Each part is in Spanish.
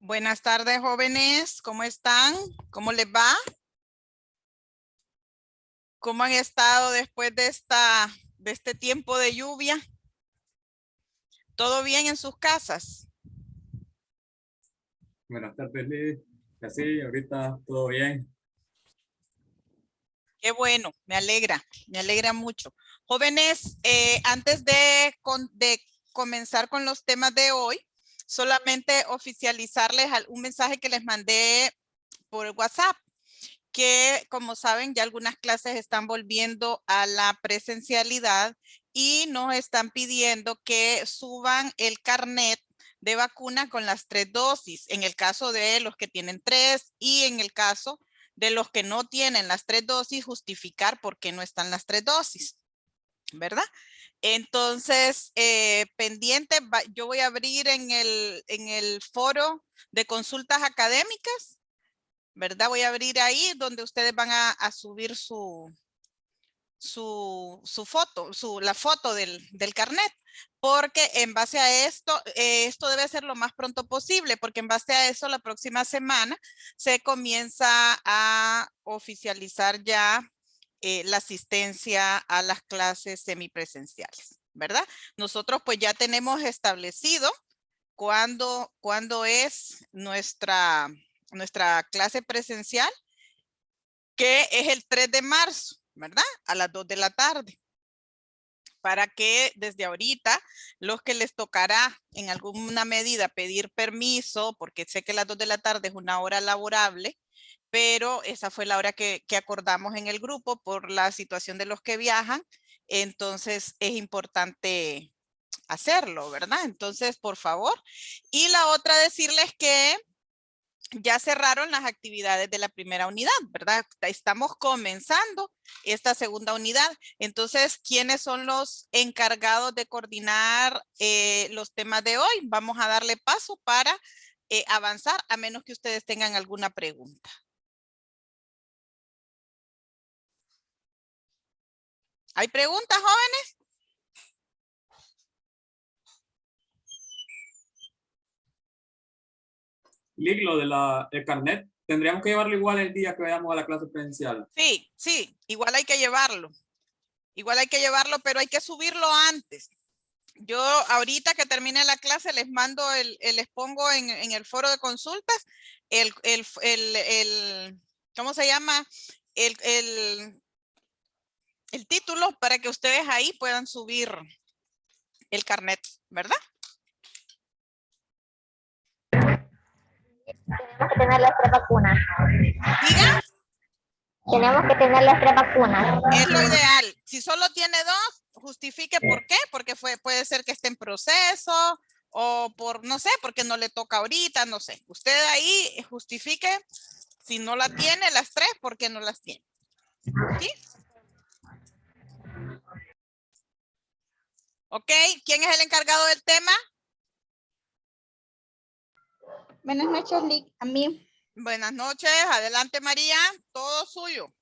Buenas tardes, jóvenes. ¿Cómo están? ¿Cómo les va? ¿Cómo han estado después de este tiempo de lluvia? ¿Todo bien en sus casas? Buenas tardes, Liz. Así, ahorita todo bien. Qué bueno, me alegra mucho. Jóvenes, antes de comenzar con los temas de hoy, solamente oficializarles un mensaje que les mandé por WhatsApp, que como saben ya algunas clases están volviendo a la presencialidad y nos están pidiendo que suban el carnet de vacuna con las 3 dosis, en el caso de los que tienen 3 y en el caso de los que no tienen las 3 dosis, justificar por qué no están las 3 dosis, ¿verdad? Entonces, pendiente, yo voy a abrir en el foro de consultas académicas, ¿verdad? Voy a abrir ahí donde ustedes van a subir su foto, la foto del carnet, porque en base a esto debe ser lo más pronto posible, porque en base a eso la próxima semana se comienza a oficializar ya la asistencia a las clases semipresenciales, ¿verdad? Nosotros pues ya tenemos establecido cuándo es nuestra clase presencial, que es el 3 de marzo, ¿verdad? A las 2 de la tarde. Para que desde ahorita los que les tocará en alguna medida pedir permiso, porque sé que las 2 de la tarde es una hora laborable, pero esa fue la hora que acordamos en el grupo por la situación de los que viajan, entonces es importante hacerlo, ¿verdad? Entonces, por favor. Y la otra, decirles que ya cerraron las actividades de la primera unidad, ¿verdad? Estamos comenzando esta segunda unidad. Entonces, ¿quiénes son los encargados de coordinar los temas de hoy? Vamos a darle paso para avanzar, a menos que ustedes tengan alguna pregunta. ¿Hay preguntas, jóvenes? Liz, lo de el carnet, tendríamos que llevarlo igual el día que vayamos a la clase presencial. Sí, sí, igual hay que llevarlo. Igual hay que llevarlo, pero hay que subirlo antes. Yo ahorita que termine la clase les mando, les pongo en el foro de consultas ¿cómo se llama? El título para que ustedes ahí puedan subir el carnet, ¿verdad? Tenemos que tener las 3 vacunas. Diga. Tenemos que tener las 3 vacunas. Es lo ideal. Si solo tiene 2, justifique por qué, porque puede ser que esté en proceso o por, no sé, porque no le toca ahorita, no sé. Usted ahí justifique si no la tiene las 3, ¿por qué no las tiene? ¿Sí? Ok, ¿quién es el encargado del tema? Buenas noches, Lick. A mí. Buenas noches, adelante María, todo suyo.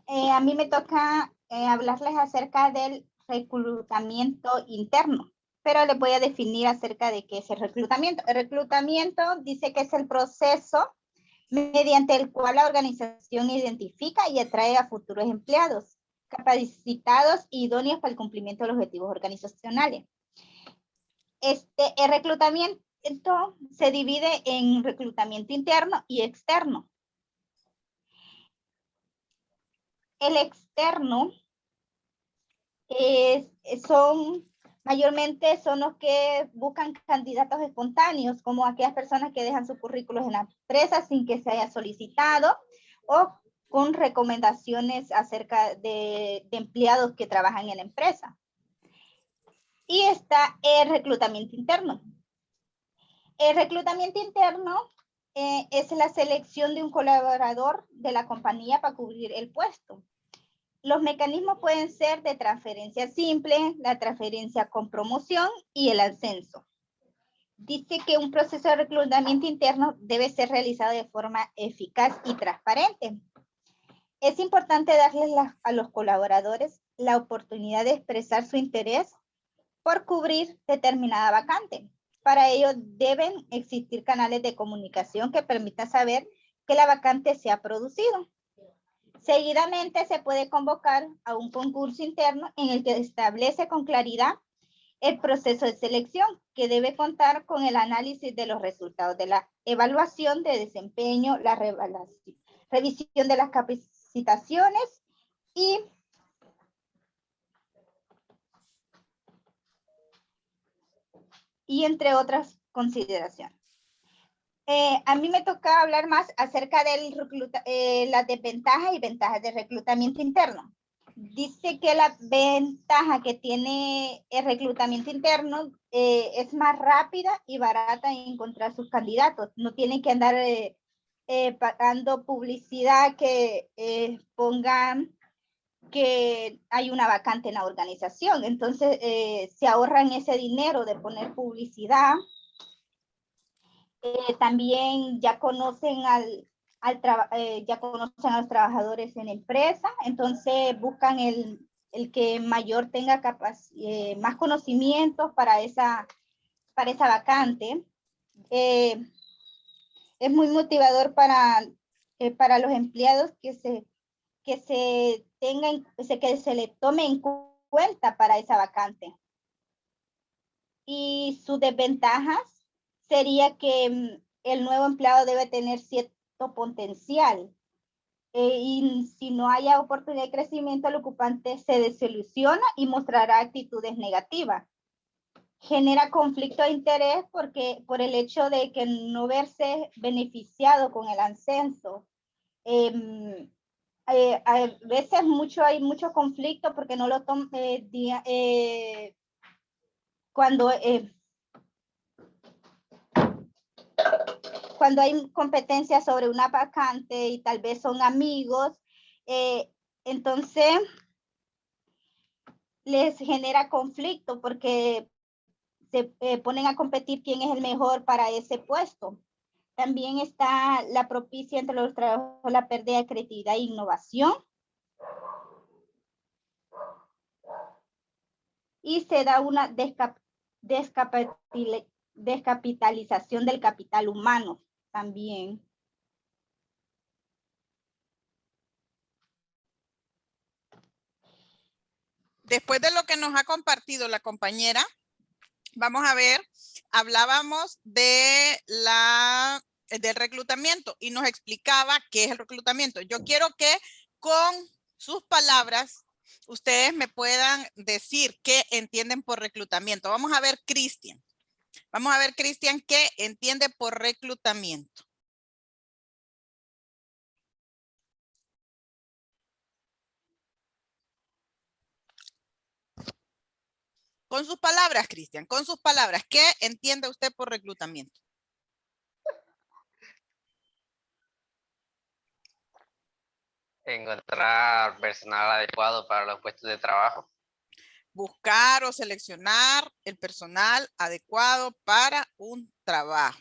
A mí me toca hablarles acerca del reclutamiento interno, pero les voy a definir acerca de qué es el reclutamiento. El reclutamiento dice que es el proceso mediante el cual la organización identifica y atrae a futuros empleados capacitados y idóneos para el cumplimiento de los objetivos organizacionales. El reclutamiento se divide en reclutamiento interno y externo. El externo mayormente son los que buscan candidatos espontáneos, como aquellas personas que dejan sus currículos en la empresa sin que se haya solicitado o con recomendaciones acerca de empleados que trabajan en la empresa. Y está el reclutamiento interno. El reclutamiento interno es la selección de un colaborador de la compañía para cubrir el puesto. Los mecanismos pueden ser de transferencia simple, la transferencia con promoción y el ascenso. Dice que un proceso de reclutamiento interno debe ser realizado de forma eficaz y transparente. Es importante darles a los colaboradores la oportunidad de expresar su interés por cubrir determinada vacante. Para ello deben existir canales de comunicación que permitan saber que la vacante se ha producido. Seguidamente se puede convocar a un concurso interno en el que establece con claridad el proceso de selección, que debe contar con el análisis de los resultados de la evaluación de desempeño, la revisión de las capacitaciones y entre otras consideraciones. A mí me toca hablar más acerca de las desventajas y ventajas del reclutamiento interno. Dice que la ventaja que tiene el reclutamiento interno es más rápida y barata en encontrar sus candidatos. No tienen que andar pagando publicidad que pongan que hay una vacante en la organización. Entonces, se ahorran ese dinero de poner publicidad. También ya conocen ya conocen a los trabajadores en la empresa, entonces buscan el que mayor tenga más conocimientos para esa vacante. Es muy motivador para los empleados que se le tome en cuenta para esa vacante. Y sus desventajas sería que el nuevo empleado debe tener cierto potencial. Y si no haya oportunidad de crecimiento, el ocupante se desilusiona y mostrará actitudes negativas. Genera conflicto de interés por el hecho de que no verse beneficiado con el ascenso. A veces hay mucho conflicto porque no lo toman cuando hay competencia sobre una vacante y tal vez son amigos, entonces les genera conflicto porque se ponen a competir quién es el mejor para ese puesto. También está la propicia entre los trabajos, la pérdida de creatividad e innovación. Y se da una descapitalización del capital humano también. Después de lo que nos ha compartido la compañera, vamos a ver, hablábamos del reclutamiento y nos explicaba qué es el reclutamiento. Yo quiero que con sus palabras ustedes me puedan decir qué entienden por reclutamiento. Vamos a ver, Cristian. Vamos a ver, Cristian, qué entiende por reclutamiento. Con sus palabras, Cristian, con sus palabras, ¿qué entiende usted por reclutamiento? Encontrar personal adecuado para los puestos de trabajo. Buscar o seleccionar el personal adecuado para un trabajo.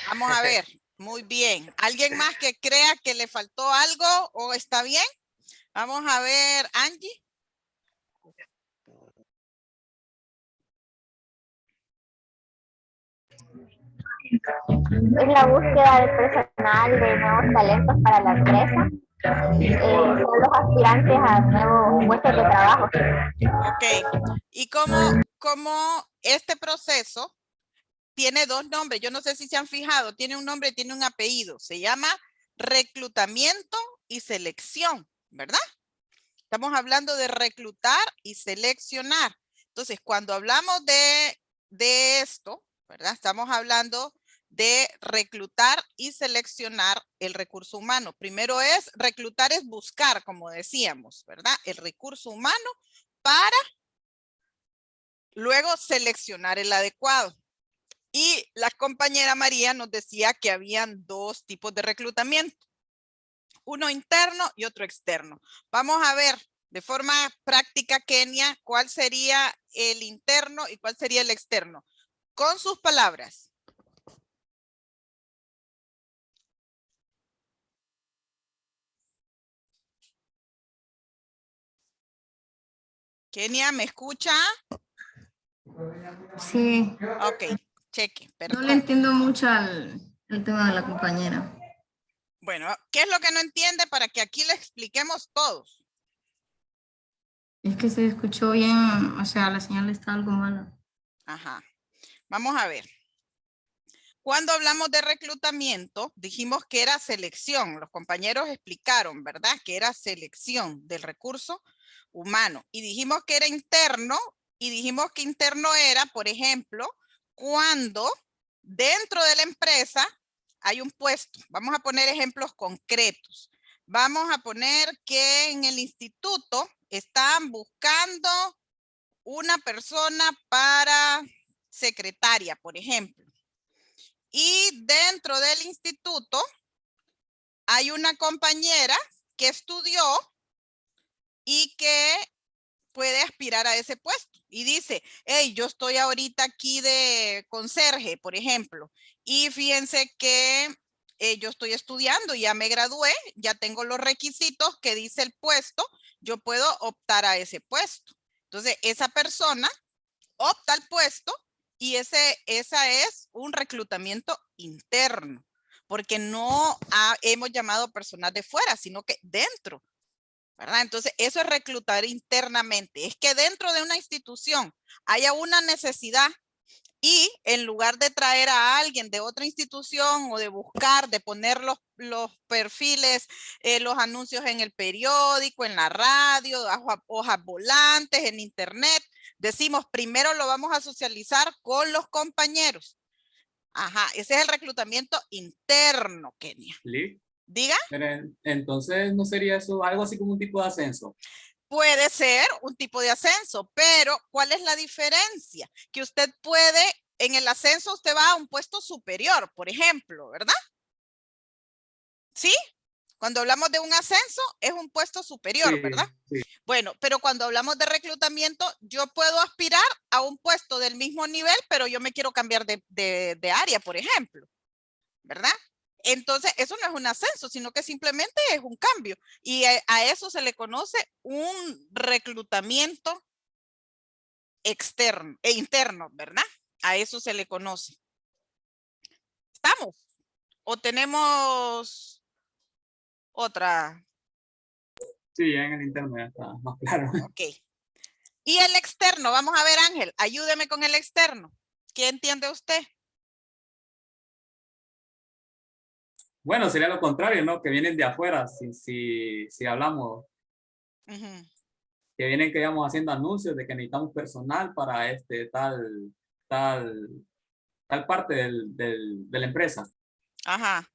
Vamos a ver, muy bien. ¿Alguien más que crea que le faltó algo o está bien? Vamos a ver, Angie. Es la búsqueda de personal, de nuevos talentos para la empresa. Son los aspirantes a nuevos puestos de trabajo. Ok. Y como este proceso tiene dos nombres, yo no sé si se han fijado, tiene un nombre y tiene un apellido. Se llama reclutamiento y selección, ¿verdad? Estamos hablando de reclutar y seleccionar. Entonces, cuando hablamos de esto, ¿verdad? Estamos hablando de reclutar y seleccionar el recurso humano. Primero reclutar es buscar, como decíamos, ¿verdad? El recurso humano para luego seleccionar el adecuado. Y la compañera María nos decía que habían dos tipos de reclutamiento. Uno interno y otro externo. Vamos a ver de forma práctica, Kenia, cuál sería el interno y cuál sería el externo. Con sus palabras. Kenia, ¿me escucha? Sí, Ok, cheque, no perdón. le entiendo mucho el tema de la compañera. Bueno, ¿qué es lo que no entiende para que aquí le expliquemos todos? Es que se escuchó bien, o sea, la señal está algo mala. Ajá. Vamos a ver. Cuando hablamos de reclutamiento, dijimos que era selección. Los compañeros explicaron, ¿verdad? Que era selección del recurso humano. Y dijimos que era interno, y dijimos que interno era, por ejemplo, cuando dentro de la empresa hay un puesto. Vamos a poner ejemplos concretos. Vamos a poner que en el instituto están buscando una persona para secretaria, por ejemplo. Y dentro del instituto hay una compañera que estudió y que puede aspirar a ese puesto. Y dice, hey, yo estoy ahorita aquí de conserje, por ejemplo. Y fíjense que yo estoy estudiando, ya me gradué, ya tengo los requisitos que dice el puesto, yo puedo optar a ese puesto. Entonces, esa persona opta al puesto y esa es un reclutamiento interno, porque no hemos llamado personas de fuera, sino que dentro, ¿verdad? Entonces, eso es reclutar internamente. Es que dentro de una institución haya una necesidad y en lugar de traer a alguien de otra institución o de buscar, de poner los perfiles, los anuncios en el periódico, en la radio, hojas volantes, en internet, decimos primero lo vamos a socializar con los compañeros. Ajá, ese es el reclutamiento interno, Kenia. Liz, Diga. pero entonces no sería eso algo así como un tipo de ascenso. Puede ser un tipo de ascenso, pero ¿cuál es la diferencia? Que usted puede, en el ascenso usted va a un puesto superior, por ejemplo, ¿verdad? ¿Sí? Cuando hablamos de un ascenso, es un puesto superior, Sí, ¿verdad? sí. Bueno, pero cuando hablamos de reclutamiento, yo puedo aspirar a un puesto del mismo nivel, pero yo me quiero cambiar de área, por ejemplo, ¿verdad? Entonces, eso no es un ascenso, sino que simplemente es un cambio. Y a eso se le conoce un reclutamiento externo e interno, ¿verdad? A eso se le conoce. ¿Estamos? ¿O tenemos otra? Sí, ya en el internet está más claro. Ok. Y el externo, vamos a ver, Ángel, ayúdeme con el externo. ¿Qué entiende usted? Bueno, sería lo contrario, ¿no? Que vienen de afuera, si hablamos, que vienen que vamos haciendo anuncios de que necesitamos personal para tal parte de la empresa. Ajá.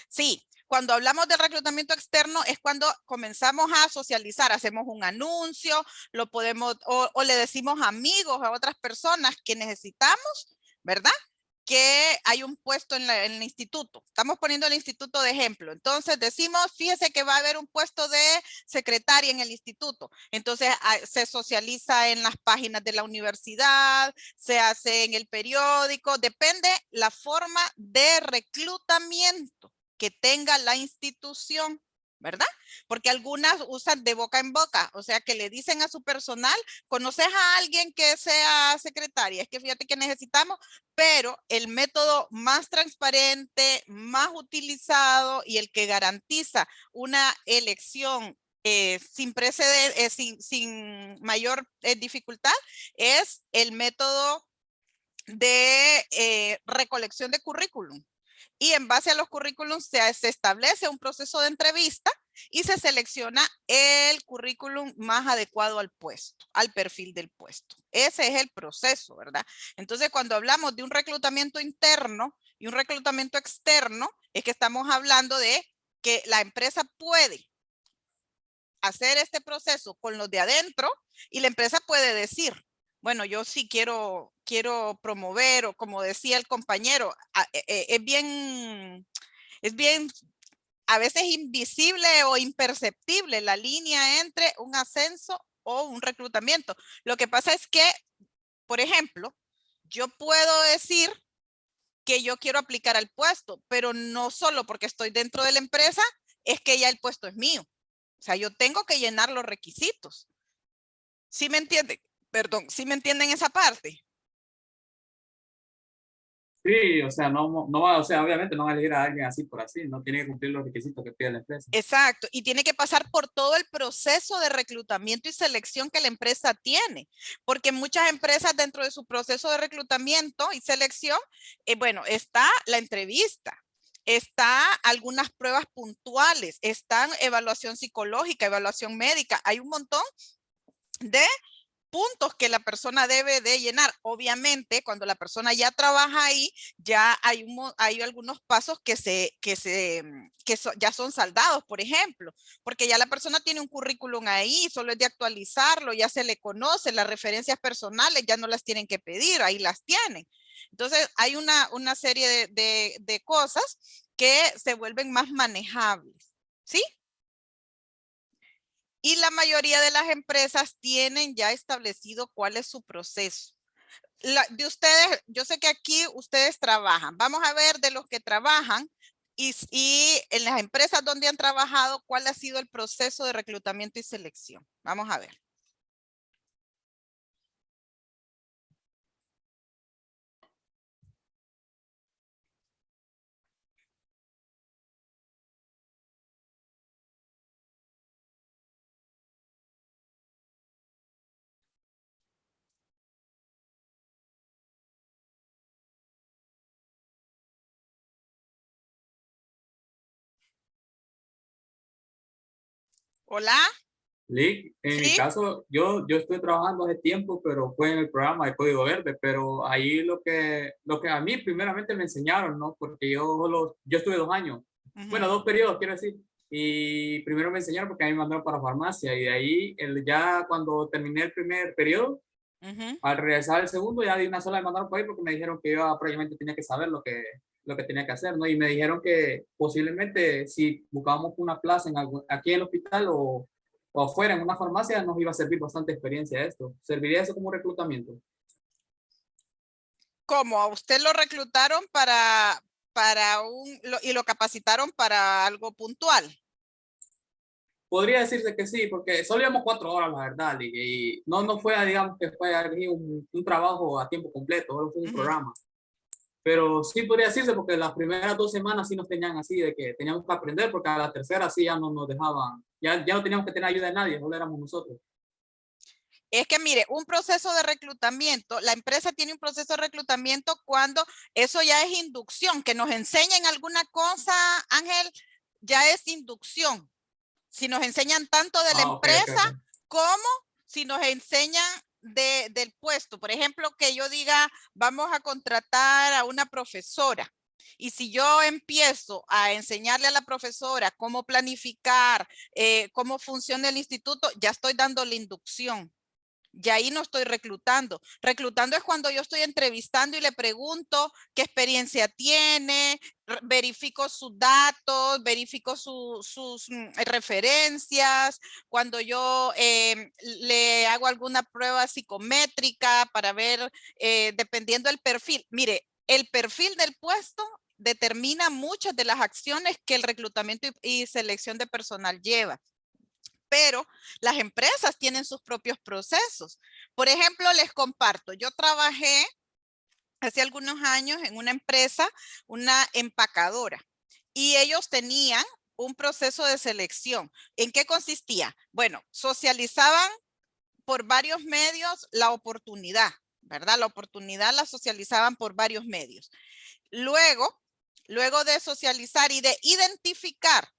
Sí, cuando hablamos de reclutamiento externo es cuando comenzamos a socializar, hacemos un anuncio, lo podemos, o le decimos amigos a otras personas que necesitamos, ¿verdad? Que hay un puesto en el instituto. Estamos poniendo el instituto de ejemplo. Entonces decimos, fíjese que va a haber un puesto de secretaria en el instituto. Entonces se socializa en las páginas de la universidad, se hace en el periódico, depende la forma de reclutamiento que tenga la institución, ¿verdad? Porque algunas usan de boca en boca, o sea que le dicen a su personal, ¿conoces a alguien que sea secretaria? Es que fíjate que necesitamos, pero el método más transparente, más utilizado y el que garantiza una elección sin precedentes, sin mayor dificultad, es el método de recolección de currículum. Y en base a los currículums se establece un proceso de entrevista y se selecciona el currículum más adecuado al puesto, al perfil del puesto. Ese es el proceso, ¿verdad? Entonces, cuando hablamos de un reclutamiento interno y un reclutamiento externo, es que estamos hablando de que la empresa puede hacer este proceso con los de adentro y la empresa puede decir, bueno, yo sí quiero promover, o como decía el compañero, es bien a veces invisible o imperceptible la línea entre un ascenso o un reclutamiento. Lo que pasa es que, por ejemplo, yo puedo decir que yo quiero aplicar al puesto, pero no solo porque estoy dentro de la empresa, es que ya el puesto es mío. O sea, yo tengo que llenar los requisitos. ¿Sí me entiende? Perdón, ¿sí me entienden esa parte? Sí, o sea, no va, o sea, obviamente no va a elegir a alguien así por así, no tiene que cumplir los requisitos que pide la empresa. Exacto, y tiene que pasar por todo el proceso de reclutamiento y selección que la empresa tiene, porque muchas empresas dentro de su proceso de reclutamiento y selección, bueno, está la entrevista, está algunas pruebas puntuales, están evaluación psicológica, evaluación médica, hay un montón de puntos que la persona debe de llenar. Obviamente, cuando la persona ya trabaja ahí, ya hay algunos pasos ya son saldados, por ejemplo, porque ya la persona tiene un currículum ahí, solo es de actualizarlo, ya se le conoce, las referencias personales ya no las tienen que pedir, ahí las tienen. Entonces, hay una serie de cosas que se vuelven más manejables, ¿sí? Y la mayoría de las empresas tienen ya establecido cuál es su proceso. De ustedes, yo sé que aquí ustedes trabajan. Vamos a ver de los que trabajan y en las empresas donde han trabajado, cuál ha sido el proceso de reclutamiento y selección. Vamos a ver. Hola. Lick, en mi ¿Sí? caso, yo estoy trabajando hace tiempo, pero fue en el programa de Código Verde, pero ahí lo que a mí primeramente me enseñaron, ¿no? Porque yo estuve 2 años, bueno, 2 periodos, quiero decir, y primero me enseñaron porque a mí me mandaron para farmacia, y de ahí, ya cuando terminé el primer periodo, al regresar el segundo, ya de una sola me mandaron para ahí porque me dijeron que yo prácticamente tenía que saber lo que tenía que hacer, ¿no? Y me dijeron que posiblemente si buscábamos una plaza aquí en el hospital o afuera en una farmacia, nos iba a servir bastante experiencia esto. ¿Serviría eso como reclutamiento? ¿Cómo? ¿A usted lo reclutaron y lo capacitaron para algo puntual? Podría decirse que sí, porque solo íbamos 4 horas, la verdad, y no fue, digamos, que fue aquí un trabajo a tiempo completo, solo fue un programa. Pero sí podría decirse, porque las primeras 2 semanas sí nos tenían así, de que teníamos que aprender, porque a la tercera sí ya no nos dejaban, ya no teníamos que tener ayuda de nadie, solo éramos nosotros. Es que mire, un proceso de reclutamiento, la empresa tiene un proceso de reclutamiento cuando eso ya es inducción, que nos enseñen alguna cosa, Ángel, ya es inducción. Si nos enseñan tanto de la Ok, empresa ok. como si nos enseñan del puesto. Por ejemplo, que yo diga, vamos a contratar a una profesora. Y si yo empiezo a enseñarle a la profesora cómo planificar, cómo funciona el instituto, ya estoy dando la inducción. Y ahí no estoy reclutando. Reclutando es cuando yo estoy entrevistando y le pregunto qué experiencia tiene, verifico sus datos, verifico sus referencias, cuando yo le hago alguna prueba psicométrica para ver, dependiendo del perfil. Mire, el perfil del puesto determina muchas de las acciones que el reclutamiento y selección de personal lleva. Pero las empresas tienen sus propios procesos. Por ejemplo, les comparto, yo trabajé hace algunos años en una empresa, una empacadora, y ellos tenían un proceso de selección. ¿En qué consistía? Bueno, socializaban por varios medios la oportunidad, ¿verdad? La oportunidad la socializaban por varios medios. Luego de socializar y de identificar,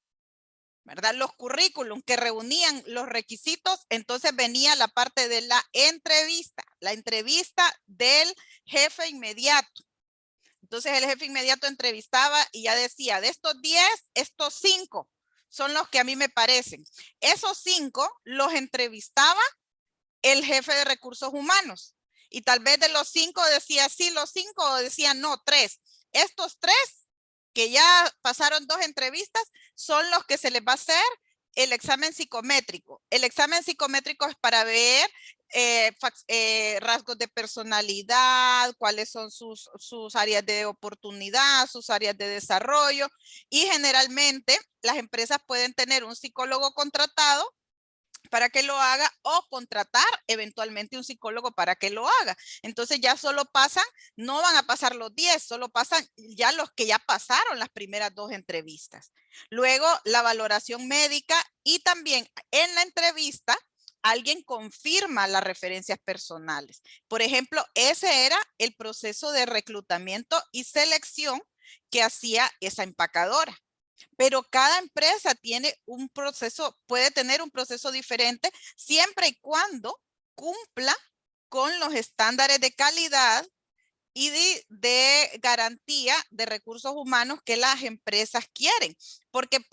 ¿verdad? Los currículum que reunían los requisitos, entonces venía la parte de la entrevista del jefe inmediato. Entonces el jefe inmediato entrevistaba y ya decía, de estos 10, estos 5 son los que a mí me parecen. Esos 5 los entrevistaba el jefe de recursos humanos. Y tal vez de los 5 decía sí, los 5, o decía no, 3. Estos 3 que ya pasaron 2 entrevistas son los que se les va a hacer el examen psicométrico. El examen psicométrico es para ver rasgos de personalidad, cuáles son sus áreas de oportunidad, sus áreas de desarrollo, y generalmente las empresas pueden tener un psicólogo contratado para que lo haga o contratar eventualmente un psicólogo para que lo haga. Entonces ya solo pasan, no van a pasar los 10, solo pasan ya los que ya pasaron las primeras 2 entrevistas. Luego la valoración médica y también en la entrevista alguien confirma las referencias personales. Por ejemplo, ese era el proceso de reclutamiento y selección que hacía esa empacadora. Pero cada empresa tiene un proceso, puede tener un proceso diferente siempre y cuando cumpla con los estándares de calidad y de garantía de recursos humanos que las empresas quieren. Porque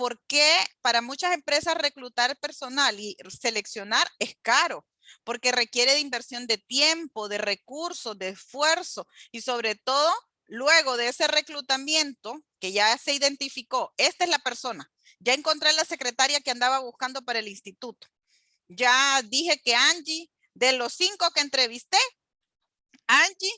para muchas empresas reclutar personal y seleccionar es caro, porque requiere de inversión de tiempo, de recursos, de esfuerzo y sobre todo luego de ese reclutamiento que ya se identificó, esta es la persona, ya encontré la secretaria que andaba buscando para el instituto. Ya dije que Angie, de los 5 que entrevisté, Angie,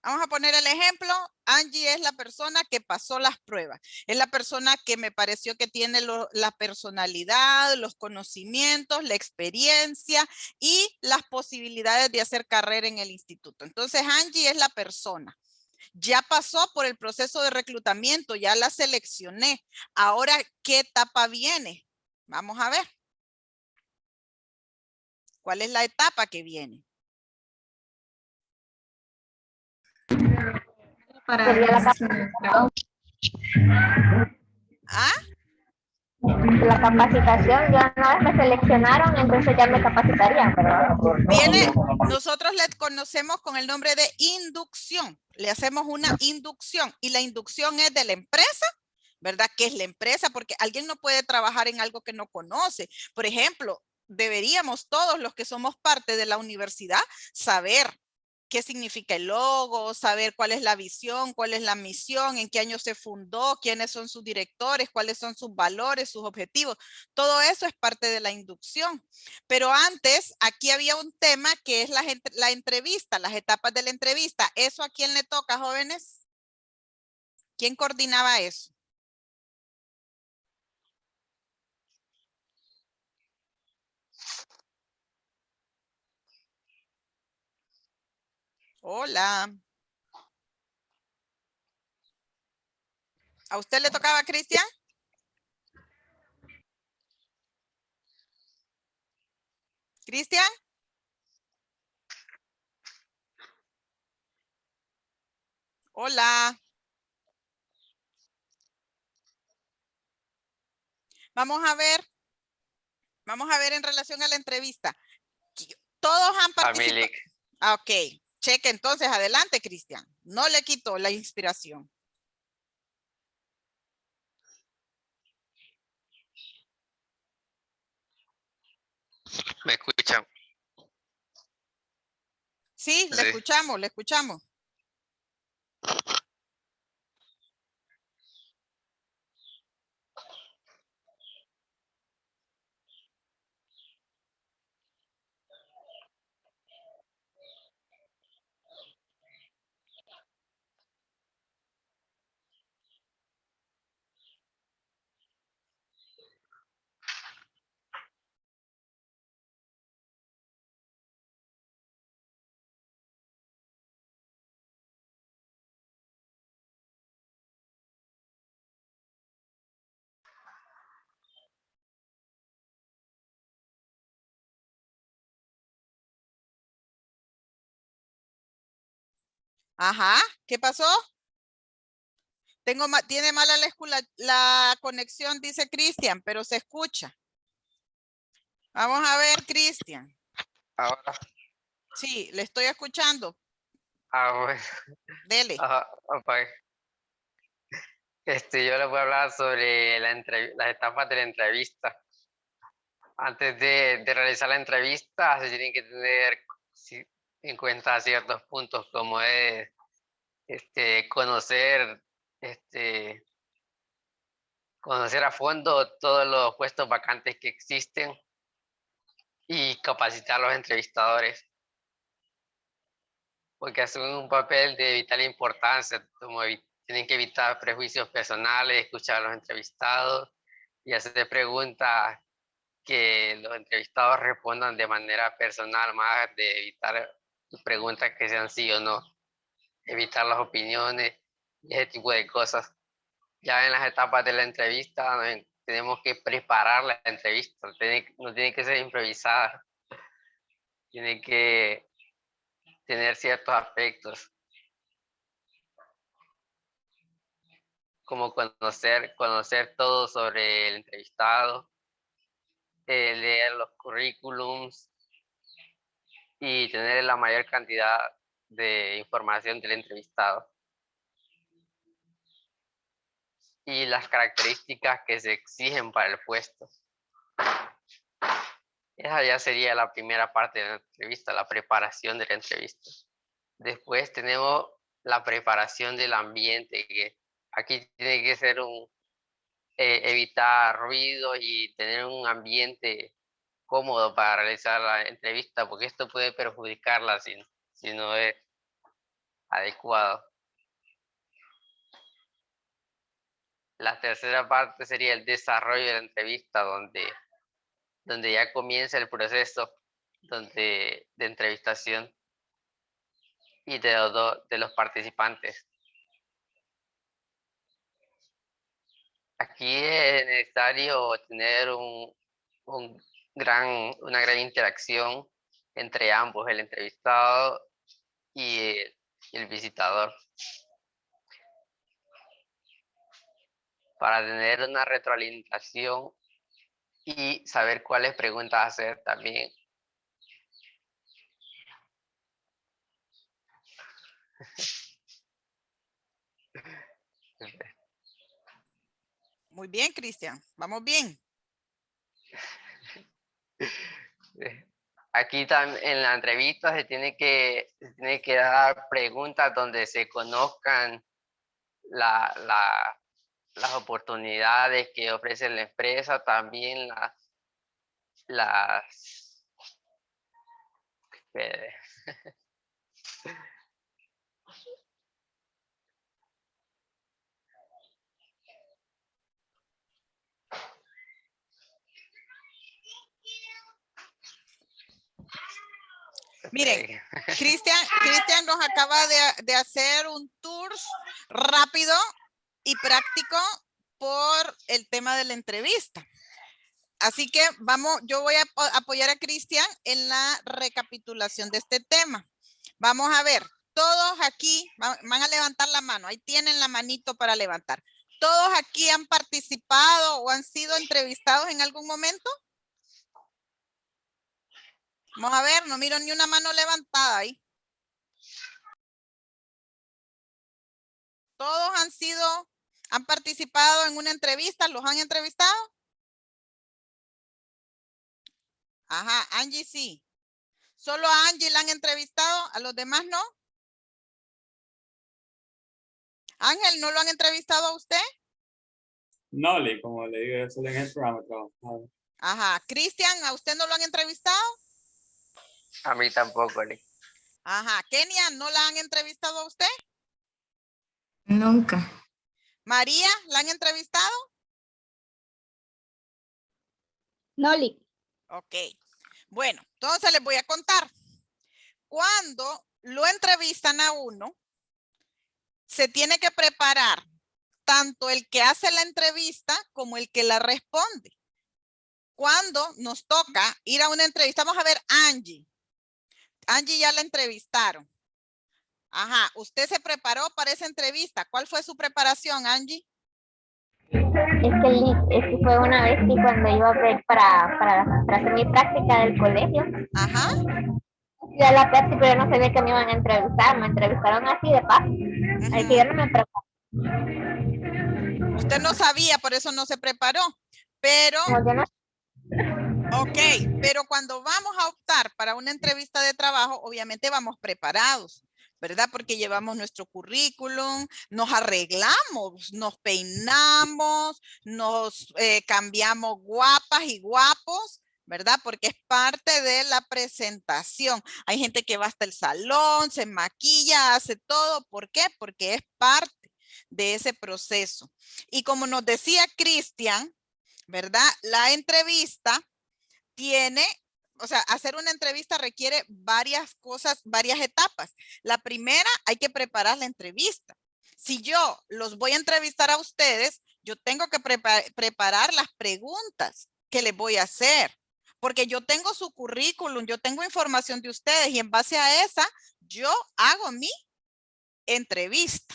vamos a poner el ejemplo, Angie es la persona que pasó las pruebas. Es la persona que me pareció que tiene la personalidad, los conocimientos, la experiencia y las posibilidades de hacer carrera en el instituto. Entonces, Angie es la persona. Ya pasó por el proceso de reclutamiento, ya la seleccioné. Ahora, ¿qué etapa viene? Vamos a ver. ¿Cuál es la etapa que viene? Para Sería la ¿Ah? La capacitación, ya una vez me seleccionaron, entonces ya me capacitarían, ¿verdad? Nosotros le conocemos con el nombre de inducción. Le hacemos una inducción y la inducción es de la empresa, ¿verdad? ¿Qué es la empresa? Porque alguien no puede trabajar en algo que no conoce. Por ejemplo, deberíamos todos los que somos parte de la universidad saber qué significa el logo, saber cuál es la visión, cuál es la misión, en qué año se fundó, quiénes son sus directores, cuáles son sus valores, sus objetivos. Todo eso es parte de la inducción. Pero antes, aquí había un tema que es la entrevista, las etapas de la entrevista. ¿Eso a quién le toca, jóvenes? ¿Quién coordinaba eso? Hola. ¿A usted le tocaba, Cristian? ¿Cristian? Hola. Vamos a ver en relación a la entrevista. Todos han participado. Ok, cheque entonces, adelante, Cristian. No le quito la inspiración. ¿Me escuchan? Sí, le escuchamos, le escuchamos. Ajá, ¿qué pasó? Tiene mala la conexión, dice Cristian, pero se escucha. Vamos a ver, Cristian. Ahora. Sí, le estoy escuchando. Bueno. Dele. Okay. Yo les voy a hablar sobre las etapas de la entrevista. Antes de realizar la entrevista, se tienen que tener en cuenta ciertos puntos como es conocer a fondo todos los puestos vacantes que existen y capacitar a los entrevistadores, porque hacen un papel de vital importancia, como tienen que evitar prejuicios personales, escuchar a los entrevistados y hacer preguntas que los entrevistados respondan de manera personal, más de evitar preguntas que sean sí o no, evitar las opiniones y ese tipo de cosas. Ya en las etapas de la entrevista tenemos que preparar la entrevista, no tiene que ser improvisada, tiene que tener ciertos aspectos, como conocer todo sobre el entrevistado, leer los currículums y tener la mayor cantidad de información del entrevistado. Y las características que se exigen para el puesto. Esa ya sería la primera parte de la entrevista, la preparación de la entrevista. Después tenemos la preparación del ambiente, que aquí tiene que ser evitar ruido y tener un ambiente cómodo para realizar la entrevista, porque esto puede perjudicarla si no es adecuado. La tercera parte sería el desarrollo de la entrevista, donde ya comienza el proceso de entrevistación y de los participantes. Aquí es necesario tener una gran interacción entre ambos, el entrevistado y el visitador, para tener una retroalimentación y saber cuáles preguntas hacer también. Muy bien, Cristian. Vamos bien. Aquí en la entrevista se tiene que dar preguntas donde se conozcan las oportunidades que ofrece la empresa, también Miren, Cristian nos acaba de hacer un tour rápido y práctico por el tema de la entrevista. Así que yo voy a apoyar a Cristian en la recapitulación de este tema. Vamos a ver, todos aquí van a levantar la mano. Ahí tienen la manito para levantar. ¿Todos aquí han participado o han sido entrevistados en algún momento? Vamos a ver, no miro ni una mano levantada ahí. ¿Todos han participado en una entrevista? ¿Los han entrevistado? Ajá, Angie sí. ¿Solo a Angie la han entrevistado? ¿A los demás no? Ángel, ¿no lo han entrevistado a usted? No, como le digo, yo solo en el programa trabajado. Ajá, Cristian, ¿a usted no lo han entrevistado? A mí tampoco, Lee. Ajá, Kenia, ¿no la han entrevistado a usted? Nunca. María, ¿la han entrevistado? No, Lee. Ok, bueno, entonces les voy a contar. Cuando lo entrevistan a uno, se tiene que preparar tanto el que hace la entrevista como el que la responde. Cuando nos toca ir a una entrevista, vamos a ver Angie. Angie ya la entrevistaron. Ajá, usted se preparó para esa entrevista. ¿Cuál fue su preparación, Angie? Es que fue una vez que cuando iba a ver para hacer mi práctica del colegio. Ajá. Ya la práctica, pero yo no sabía que me iban a entrevistar. Me entrevistaron así de paso. Así que yo no me preparé. Usted no sabía, por eso no se preparó. Pero, No. ok, pero cuando vamos a optar para una entrevista de trabajo, obviamente vamos preparados, ¿verdad? Porque llevamos nuestro currículum, nos arreglamos, nos peinamos, nos cambiamos guapas y guapos, ¿verdad? Porque es parte de la presentación. Hay gente que va hasta el salón, se maquilla, hace todo. ¿Por qué? Porque es parte de ese proceso. Y como nos decía Cristian, ¿verdad? La entrevista tiene, o sea, hacer una entrevista requiere varias cosas, varias etapas. La primera, hay que preparar la entrevista. Si yo los voy a entrevistar a ustedes, yo tengo que preparar las preguntas que les voy a hacer, porque yo tengo su currículum, yo tengo información de ustedes y en base a esa, yo hago mi entrevista.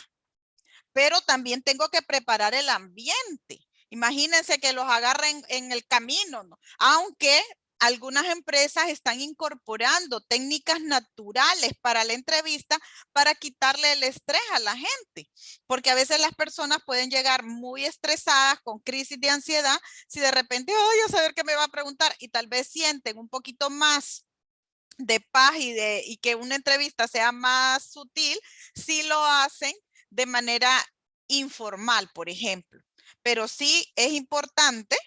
Pero también tengo que preparar el ambiente. Imagínense que los agarren en el camino, ¿no? Aunque algunas empresas están incorporando técnicas naturales para la entrevista para quitarle el estrés a la gente, porque a veces las personas pueden llegar muy estresadas con crisis de ansiedad si de repente, ay, a saber qué me va a preguntar, y tal vez sienten un poquito más de paz y que una entrevista sea más sutil si lo hacen de manera informal, por ejemplo. Pero sí es importante,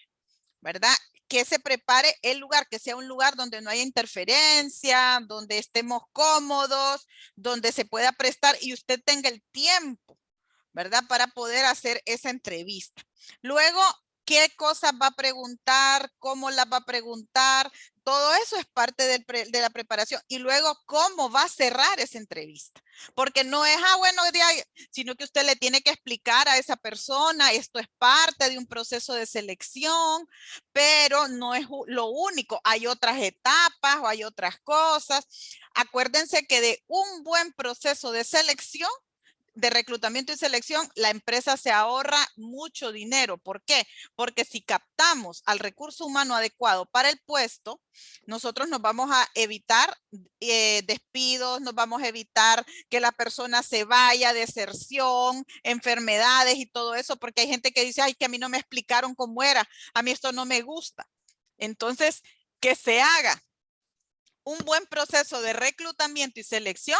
¿verdad?, que se prepare el lugar, que sea un lugar donde no haya interferencia, donde estemos cómodos, donde se pueda prestar y usted tenga el tiempo, ¿verdad?, para poder hacer esa entrevista. Luego, ¿qué cosas va a preguntar? ¿Cómo las va a preguntar? Todo eso es parte de la preparación. Y luego, ¿cómo va a cerrar esa entrevista? Porque no es, bueno, sino que usted le tiene que explicar a esa persona, esto es parte de un proceso de selección, pero no es lo único. Hay otras etapas o hay otras cosas. Acuérdense que de un buen proceso de selección, de reclutamiento y selección, la empresa se ahorra mucho dinero. ¿Por qué? Porque si captamos al recurso humano adecuado para el puesto, nosotros nos vamos a evitar despidos, nos vamos a evitar que la persona se vaya, deserción, enfermedades y todo eso, porque hay gente que dice, ay, que a mí no me explicaron cómo era, a mí esto no me gusta. Entonces, que se haga un buen proceso de reclutamiento y selección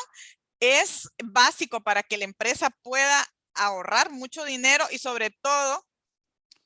es básico para que la empresa pueda ahorrar mucho dinero y sobre todo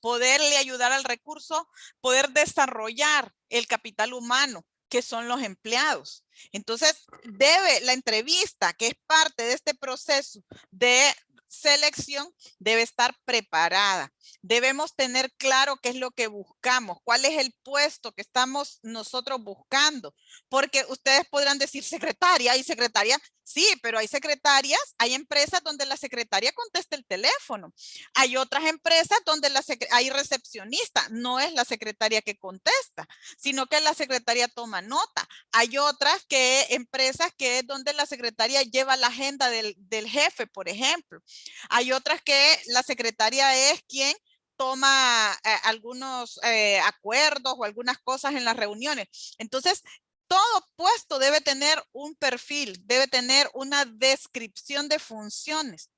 poderle ayudar al recurso, poder desarrollar el capital humano, que son los empleados. Entonces, la entrevista, que es parte de este proceso de selección, debe estar preparada. Debemos tener claro qué es lo que buscamos, cuál es el puesto que estamos nosotros buscando, porque ustedes podrán decir secretaria y secretaria, sí, pero hay secretarias, hay empresas donde la secretaria contesta el teléfono, hay otras empresas donde hay recepcionista, no es la secretaria que contesta, sino que la secretaria toma nota. Hay otras empresas que es donde la secretaria lleva la agenda del jefe, por ejemplo. Hay otras que la secretaria es quien toma algunos acuerdos o algunas cosas en las reuniones. Entonces, todo puesto debe tener un perfil, debe tener una descripción de funciones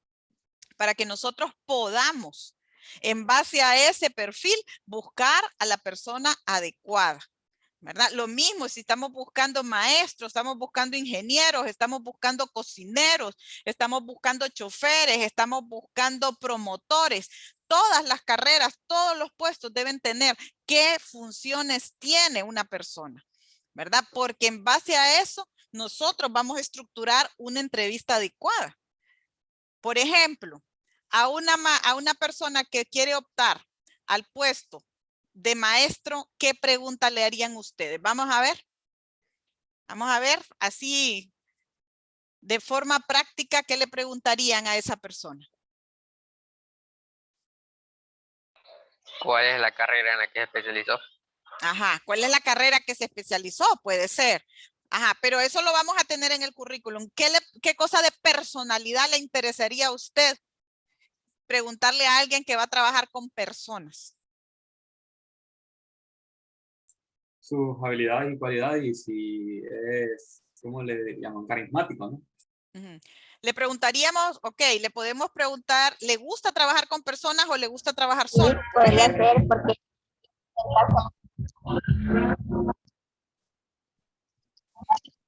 para que nosotros podamos, en base a ese perfil, buscar a la persona adecuada, ¿verdad? Lo mismo si estamos buscando maestros, estamos buscando ingenieros, estamos buscando cocineros, estamos buscando choferes, estamos buscando promotores. Todas las carreras, todos los puestos deben tener qué funciones tiene una persona, ¿verdad? Porque en base a eso, nosotros vamos a estructurar una entrevista adecuada. Por ejemplo, a una persona que quiere optar al puesto de maestro, ¿qué pregunta le harían ustedes? Vamos a ver, así de forma práctica, ¿qué le preguntarían a esa persona? ¿Cuál es la carrera en la que se especializó? Ajá, ¿cuál es la carrera que se especializó? Puede ser. Ajá, pero eso lo vamos a tener en el currículum. ¿Qué cosa de personalidad le interesaría a usted preguntarle a alguien que va a trabajar con personas? Sus habilidades y cualidades y si es, ¿cómo le llaman? Carismático, ¿no? Uh-huh. Le preguntaríamos, ok, le podemos preguntar, ¿le gusta trabajar con personas o le gusta trabajar solo? Sí, podría ser porque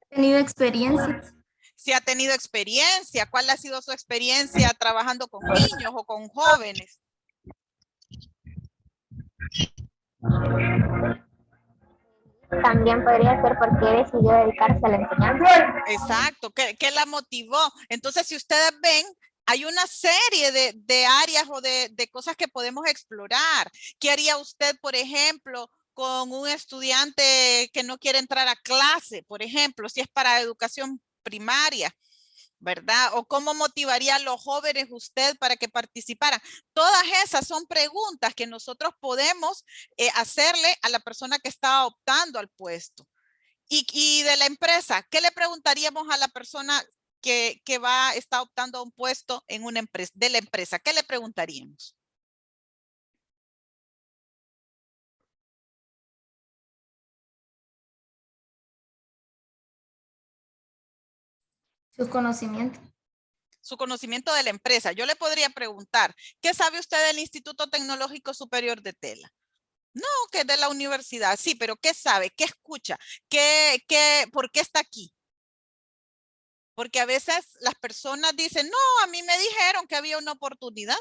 ¿He tenido experiencia? Si ha tenido experiencia, ¿cuál ha sido su experiencia trabajando con niños o con jóvenes? también podría ser porque decidió dedicarse a la enseñanza. Exacto, ¿qué la motivó? Entonces, si ustedes ven, hay una serie de áreas o de cosas que podemos explorar. ¿Qué haría usted, por ejemplo, con un estudiante que no quiere entrar a clase, por ejemplo, si es para educación primaria, ¿verdad? O cómo motivaría a los jóvenes usted para que participaran. Todas esas son preguntas que nosotros podemos hacerle a la persona que está optando al puesto. Y de la empresa, ¿qué le preguntaríamos a la persona que está optando a un puesto en una empresa, de la empresa? ¿Qué le preguntaríamos? Su conocimiento. Su conocimiento de la empresa. Yo le podría preguntar, ¿qué sabe usted del Instituto Tecnológico Superior de Tela? No, que es de la universidad. Sí, pero ¿qué sabe? ¿Qué escucha? ¿Por qué está aquí? Porque a veces las personas dicen, no, a mí me dijeron que había una oportunidad.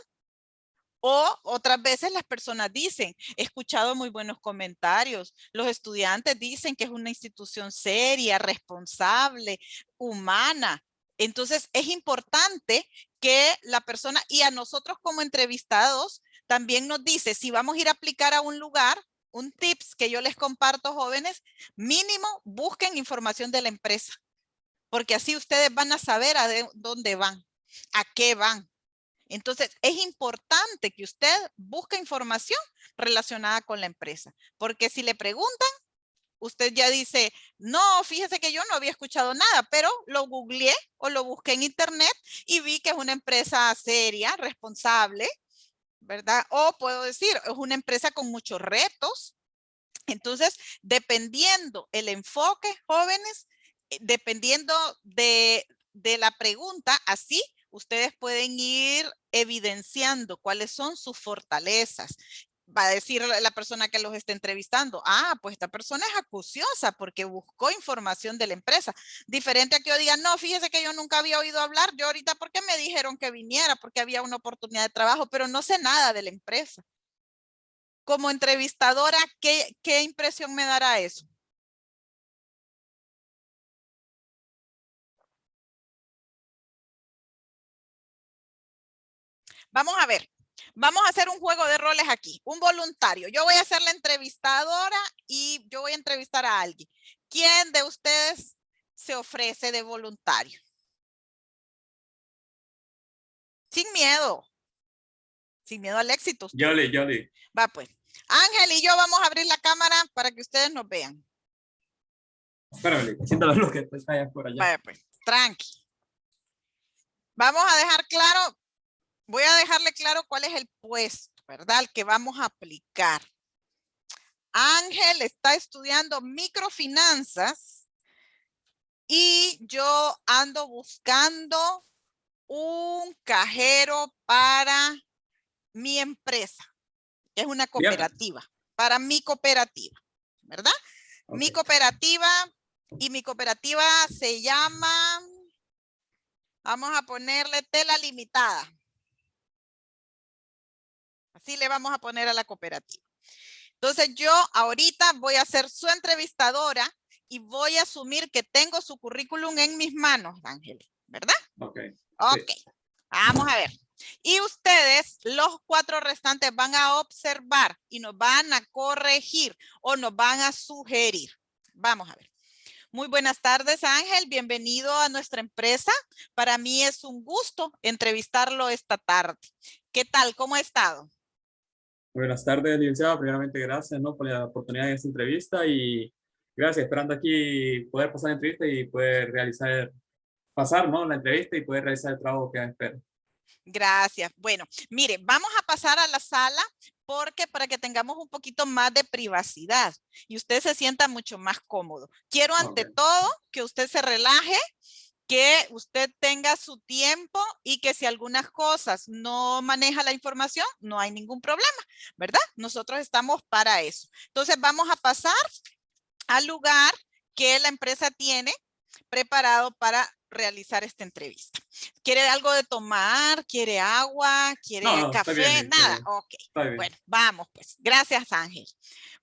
O otras veces las personas dicen, he escuchado muy buenos comentarios. Los estudiantes dicen que es una institución seria, responsable, humana. Entonces es importante que la persona, y a nosotros como entrevistados, también nos dice, si vamos a ir a aplicar a un lugar, un tips que yo les comparto, jóvenes, mínimo busquen información de la empresa, porque así ustedes van a saber a dónde van, a qué van. Entonces, es importante que usted busque información relacionada con la empresa, porque si le preguntan, usted ya dice, no, fíjese que yo no había escuchado nada, pero lo googleé o lo busqué en internet y vi que es una empresa seria, responsable, ¿verdad? O puedo decir, es una empresa con muchos retos. Entonces, dependiendo el enfoque, jóvenes, dependiendo de la pregunta, así ustedes pueden ir evidenciando cuáles son sus fortalezas. Va a decir la persona que los está entrevistando, pues esta persona es acuciosa porque buscó información de la empresa. Diferente a que yo diga, no, fíjese que yo nunca había oído hablar, yo ahorita porque me dijeron que viniera, porque había una oportunidad de trabajo, pero no sé nada de la empresa. Como entrevistadora, ¿qué impresión me dará eso? Vamos a ver, vamos a hacer un juego de roles aquí, un voluntario. Yo voy a ser la entrevistadora y yo voy a entrevistar a alguien. ¿Quién de ustedes se ofrece de voluntario? Sin miedo al éxito. Yoli. Va pues. Ángel y yo vamos a abrir la cámara para que ustedes nos vean. Espérame, siéntalo lo que está allá por allá. Vaya pues, tranqui. Vamos a dejar claro, voy a dejarle claro cuál es el puesto, ¿verdad? Al que vamos a aplicar. Ángel está estudiando microfinanzas y yo ando buscando un cajero para mi empresa. Es una cooperativa, para mi cooperativa, ¿verdad? Okay. Mi cooperativa, y mi cooperativa se llama, vamos a ponerle Tela Limitada. Así le vamos a poner a la cooperativa. Entonces yo ahorita voy a ser su entrevistadora y voy a asumir que tengo su currículum en mis manos, Ángel, ¿verdad? Ok. Sí. Vamos a ver. Y ustedes, los 4 restantes, van a observar y nos van a corregir o nos van a sugerir. Vamos a ver. Muy buenas tardes, Ángel. Bienvenido a nuestra empresa. Para mí es un gusto entrevistarlo esta tarde. ¿Qué tal? ¿Cómo ha estado? Buenas tardes, licenciado. Primeramente, gracias, ¿no?, por la oportunidad de esta entrevista y gracias, esperando aquí poder pasar la entrevista y poder pasar, ¿no?, la entrevista y poder realizar el trabajo que espero. Gracias. Bueno, mire, vamos a pasar a la sala porque para que tengamos un poquito más de privacidad y usted se sienta mucho más cómodo. Quiero ante todo que usted se relaje, que usted tenga su tiempo y que si algunas cosas no maneja la información, no hay ningún problema, ¿verdad? Nosotros estamos para eso. Entonces vamos a pasar al lugar que la empresa tiene preparado para realizar esta entrevista. ¿Quiere algo de tomar? ¿Quiere agua? ¿Quiere café? Bien, nada. Ok. Bueno, vamos pues. Gracias, Ángel.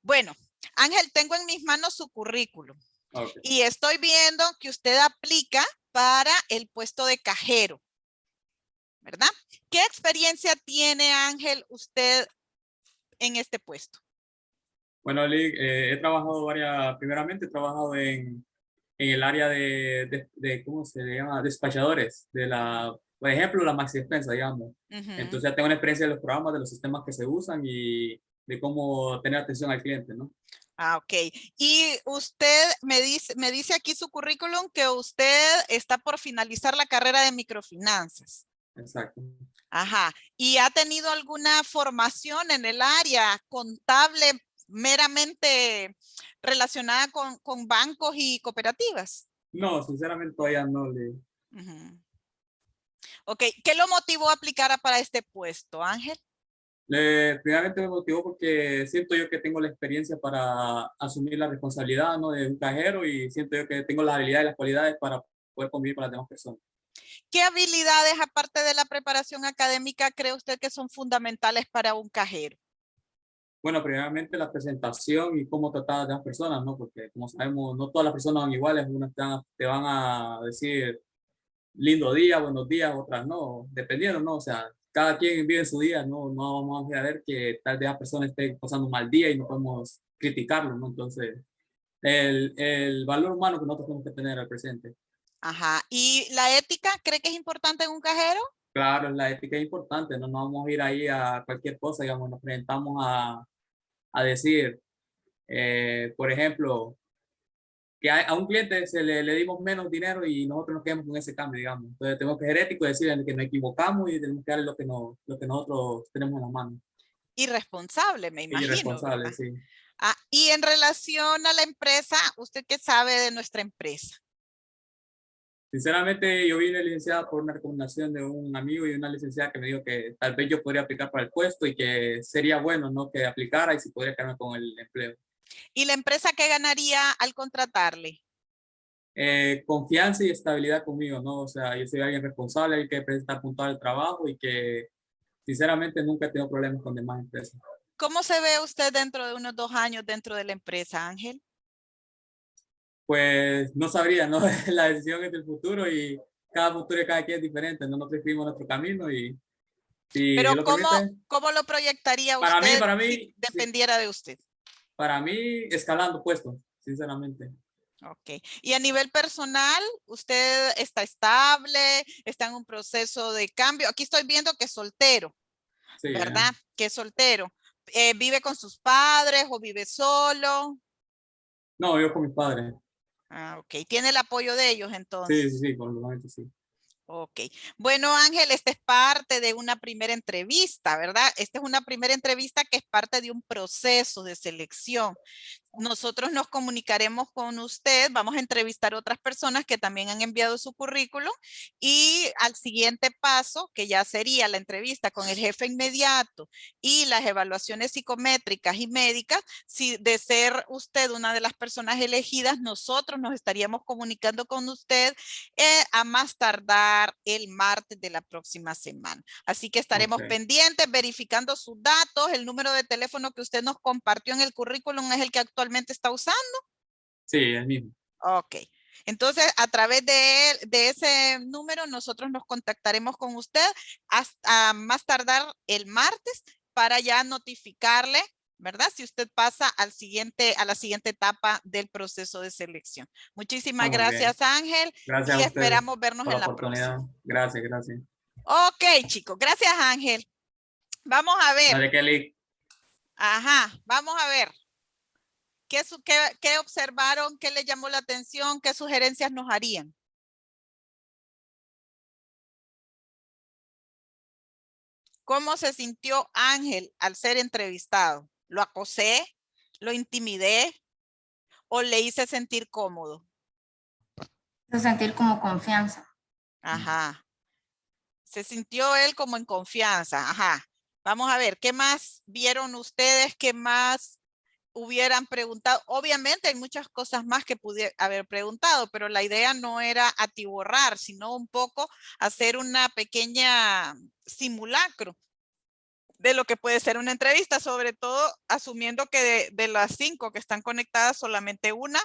Bueno, Ángel, tengo en mis manos su currículum. Okay. Y estoy viendo que usted aplica para el puesto de cajero, ¿verdad? ¿Qué experiencia tiene, Ángel, usted en este puesto? Bueno, Lick, he trabajado primeramente he trabajado en el área ¿cómo se le llama? Despachadores, por ejemplo, la Maxi Despensa, digamos. Ujú. Entonces ya tengo una experiencia de los programas, de los sistemas que se usan y de cómo tener atención al cliente, ¿no? Ah, ok. Y usted me dice aquí su currículum que usted está por finalizar la carrera de microfinanzas. Exacto. Ajá. ¿Y ha tenido alguna formación en el área contable meramente relacionada con bancos y cooperativas? No, sinceramente todavía no Ujú. Ok. ¿Qué lo motivó a aplicar para este puesto, Ángel? primeramente me motivó porque siento yo que tengo la experiencia para asumir la responsabilidad, ¿no? De un cajero y siento yo que tengo las habilidades y las cualidades para poder convivir con las demás personas. ¿Qué habilidades, aparte de la preparación académica, cree usted que son fundamentales para un cajero? Bueno, primeramente la presentación y cómo tratar a las demás personas, ¿no? Porque como sabemos, no todas las personas son iguales, unas te van a decir lindo día, buenos días, otras no, dependiendo, ¿no? O sea, cada quien vive su día, ¿no? No vamos a ver que tal vez la persona esté pasando un mal día y no podemos criticarlo, ¿no? Entonces, el valor humano que nosotros tenemos que tener al presente. Ajá. ¿Y la ética cree que es importante en un cajero? Claro, la ética es importante, no nos vamos a ir ahí a cualquier cosa, digamos, nos presentamos a decir, por ejemplo, que a un cliente le dimos menos dinero y nosotros nos quedamos con ese cambio, digamos. Entonces tenemos que ser éticos y decirle que nos equivocamos y tenemos que darle lo que nosotros tenemos en la mano. Irresponsable, me Y imagino, responsable, ¿verdad? sí. Ah, y en relación a la empresa, ¿usted qué sabe de nuestra empresa? Sinceramente, yo vine licenciada por una recomendación de un amigo y una licenciada que me dijo que tal vez yo podría aplicar para el puesto y que sería bueno, ¿no? Que aplicara y si podría quedarme con el empleo. ¿Y la empresa qué ganaría al contratarle? Confianza y estabilidad conmigo, ¿no? O sea, yo soy alguien responsable, hay que presentar puntual el trabajo y que sinceramente nunca he tenido problemas con demás empresas. ¿Cómo se ve usted dentro de unos 2 años dentro de la empresa, Ángel? Pues no sabría, ¿no? La decisión es del futuro y cada futuro de cada quien es diferente, ¿no? Nosotros escribimos nuestro camino y si Pero Dios lo permite, ¿cómo lo proyectaría usted para si mí, sí, dependiera de usted? para mí escalando puestos, sinceramente. Ok. Y a nivel personal, ¿usted está estable? ¿Está en un proceso de cambio? Aquí estoy viendo que es soltero, Sí, ¿verdad? Que es soltero. ¿Vive con sus padres o vive solo? no, yo con mis padres. Ah, ok. ¿Tiene el apoyo de ellos Sí, sí, entonces? sí, con los momentos sí. Ok. Bueno, Ángel, esta es parte de una primera entrevista, ¿verdad? Esta es una primera entrevista que es parte de un proceso de selección. Nosotros nos comunicaremos con usted, vamos a entrevistar a otras personas que también han enviado su currículum y al siguiente paso, que ya sería la entrevista con el jefe inmediato y las evaluaciones psicométricas y médicas, si de ser usted una de las personas elegidas, nosotros nos estaríamos comunicando con usted a más tardar el martes de la próxima semana. Así que estaremos Ok. pendientes, verificando sus datos, el número de teléfono que usted nos compartió en el currículum es el que actualmente está usando. Sí, el mismo. Ok. Entonces, a través de ese número, nosotros nos contactaremos con usted hasta más tardar el martes para ya notificarle, ¿verdad? Si usted pasa a la siguiente etapa del proceso de selección. Ah, Muchísimas muy bien. gracias, Ángel, Gracias y a ustedes esperamos vernos por la en la oportunidad. próxima. Gracias, gracias. Ok, chicos. Gracias, Ángel. Vamos a ver. Dale, Kelly. Ajá, vamos a ver. ¿Qué observaron? ¿Qué les llamó la atención? ¿Qué sugerencias nos harían? ¿Cómo se sintió Ángel al ser entrevistado? ¿Lo acosé? ¿Lo intimidé? ¿O le hice sentir cómodo? De sentir como confianza. Ajá. Se sintió él como en confianza. Ajá. Vamos a ver, ¿qué más vieron ustedes? ¿Qué más hubieran preguntado? Obviamente hay muchas cosas más que pude haber preguntado, pero la idea no era atiborrar, sino un poco hacer una pequeña simulacro de lo que puede ser una entrevista, sobre todo asumiendo que de las 5 que están conectadas, solamente una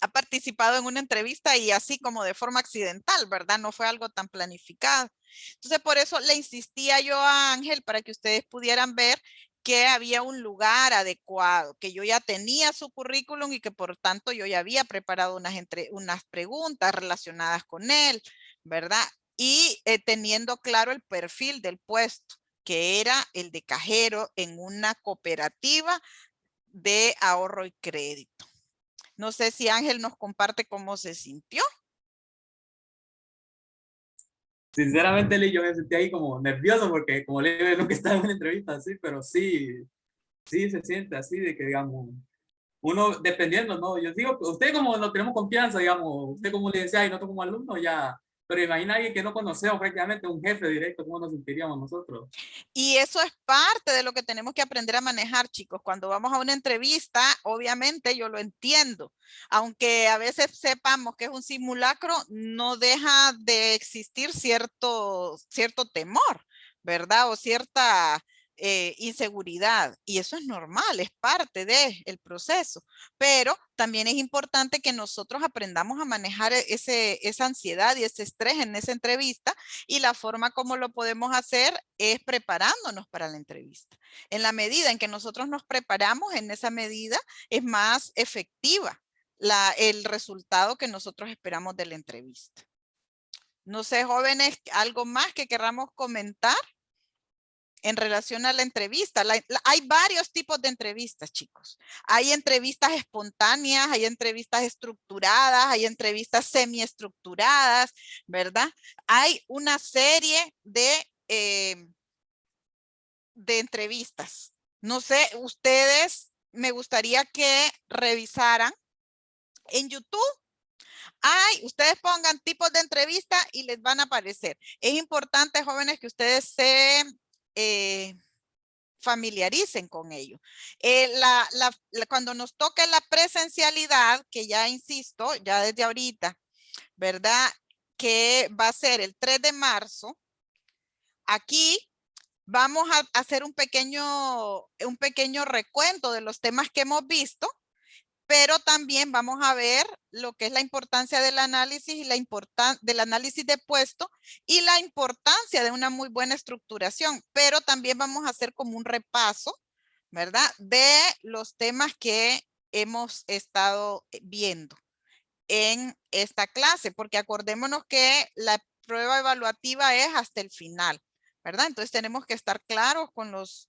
ha participado en una entrevista y así como de forma accidental, ¿verdad? No fue algo tan planificado. Entonces, por eso le insistía yo a Ángel para que ustedes pudieran ver que había un lugar adecuado, que yo ya tenía su currículum y que por tanto yo ya había preparado unas preguntas relacionadas con él, ¿verdad? Y teniendo claro el perfil del puesto, que era el de cajero en una cooperativa de ahorro y crédito. No sé si Ángel nos comparte cómo se sintió. Sinceramente, Lee, yo me sentí ahí como nervioso porque como le digo, nunca estaba en una entrevista así, pero sí, sí se siente así de que, digamos, uno dependiendo, ¿no? Yo digo, usted como no tenemos confianza, digamos, usted como licenciado y nosotros como alumno ya, pero imagina a alguien que no conocemos prácticamente, un jefe directo, ¿cómo nos sentiríamos nosotros? Y eso es parte de lo que tenemos que aprender a manejar, chicos. Cuando vamos a una entrevista, obviamente yo lo entiendo. Aunque a veces sepamos que es un simulacro, no deja de existir cierto temor, ¿verdad? O cierta inseguridad. Y eso es normal, es parte del proceso. Pero también es importante que nosotros aprendamos a manejar esa ansiedad y ese estrés en esa entrevista, y la forma como lo podemos hacer es preparándonos para la entrevista. En la medida en que nosotros nos preparamos, en esa medida es más efectiva el resultado que nosotros esperamos de la entrevista. No sé, jóvenes, algo más que queramos comentar en relación a la entrevista. Hay varios tipos de entrevistas, chicos. Hay entrevistas espontáneas, hay entrevistas estructuradas, hay entrevistas semiestructuradas, ¿verdad? Hay una serie de entrevistas. No sé, ustedes, me gustaría que revisaran en YouTube. Ustedes pongan tipos de entrevista y les van a aparecer. Es importante, jóvenes, que ustedes se familiaricen con ello. Cuando nos toque la presencialidad, que ya insisto, ya desde ahorita, ¿verdad? Que va a ser el 3 de marzo, aquí vamos a hacer un pequeño recuento de los temas que hemos visto, pero también vamos a ver lo que es la importancia del análisis y del análisis de puesto y la importancia de una muy buena estructuración, pero también vamos a hacer como un repaso, ¿verdad? De los temas que hemos estado viendo en esta clase, porque acordémonos que la prueba evaluativa es hasta el final, ¿verdad? Entonces tenemos que estar claros con los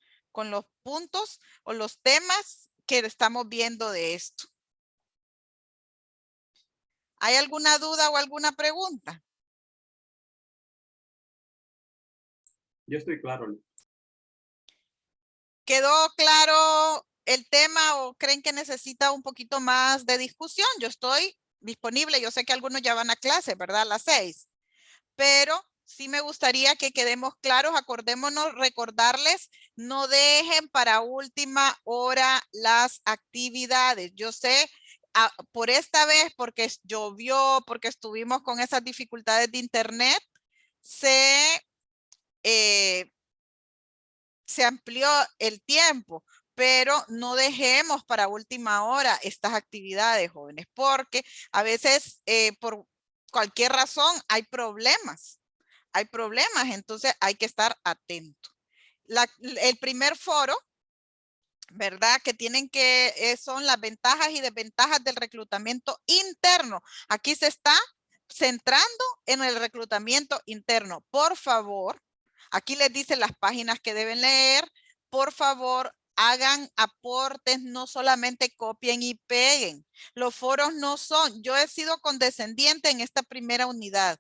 puntos o los temas que estamos viendo de esto. ¿Hay alguna duda o alguna pregunta? Yo estoy claro. ¿Quedó claro el tema o creen que necesita un poquito más de discusión? Yo estoy disponible. Yo sé que algunos ya van a clase, ¿verdad? A las 6. Pero sí me gustaría que quedemos claros. Acordémonos, recordarles, no dejen para última hora las actividades. Yo sé, por esta vez, porque llovió, porque estuvimos con esas dificultades de internet, se amplió el tiempo, pero no dejemos para última hora estas actividades, jóvenes, porque a veces por cualquier razón hay problemas, entonces hay que estar atento. El primer foro, ¿verdad? Que tienen que, son las ventajas y desventajas del reclutamiento interno. Aquí se está centrando en el reclutamiento interno. Por favor, aquí les dice las páginas que deben leer. Por favor, hagan aportes, no solamente copien y peguen. Los foros no son, yo he sido condescendiente en esta primera unidad,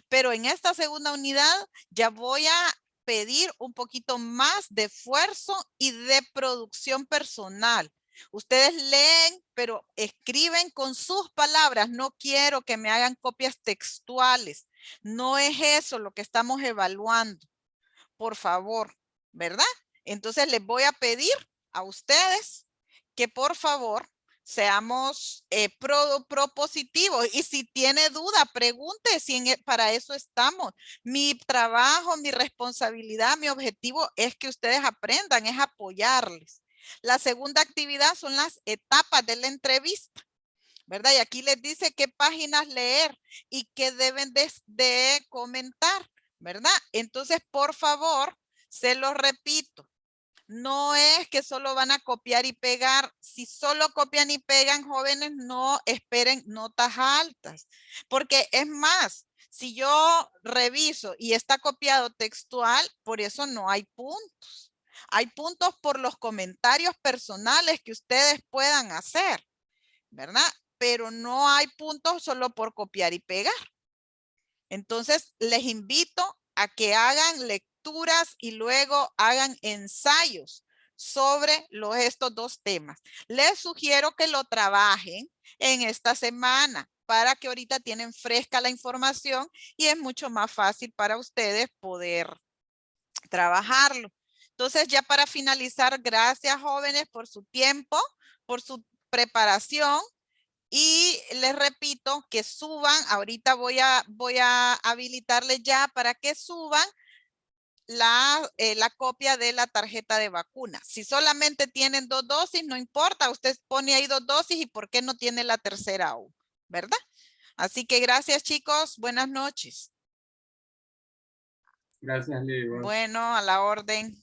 pero en esta segunda unidad ya voy a pedir un poquito más de esfuerzo y de producción personal. Ustedes leen, pero escriben con sus palabras. No quiero que me hagan copias textuales. No es eso lo que estamos evaluando. Por favor, ¿verdad? Entonces les voy a pedir a ustedes que por favor seamos propositivos, y si tiene duda, pregunte, para eso estamos. Mi trabajo, mi responsabilidad, mi objetivo es que ustedes aprendan, es apoyarles. La segunda actividad son las etapas de la entrevista, ¿verdad? Y aquí les dice qué páginas leer y qué deben de comentar, ¿verdad? Entonces, por favor, se los repito, No es que solo van a copiar y pegar. Si solo copian y pegan, jóvenes, no esperen notas altas. Porque es más, si yo reviso y está copiado textual, por eso no hay puntos. Hay puntos por los comentarios personales que ustedes puedan hacer, ¿verdad? Pero no hay puntos solo por copiar y pegar. Entonces, les invito a que hagan lecturas y luego hagan ensayos sobre estos dos temas. Les sugiero que lo trabajen en esta semana para que ahorita tienen fresca la información y es mucho más fácil para ustedes poder trabajarlo. Entonces, ya para finalizar, gracias jóvenes por su tiempo, por su preparación. Y les repito que suban, ahorita voy a habilitarles ya para que suban la copia de la tarjeta de vacuna. Si solamente tienen 2 dosis, no importa, usted pone ahí 2 dosis y por qué no tiene la tercera aún, ¿verdad? Así que gracias chicos, buenas noches. Gracias, Lili. Bueno, a la orden.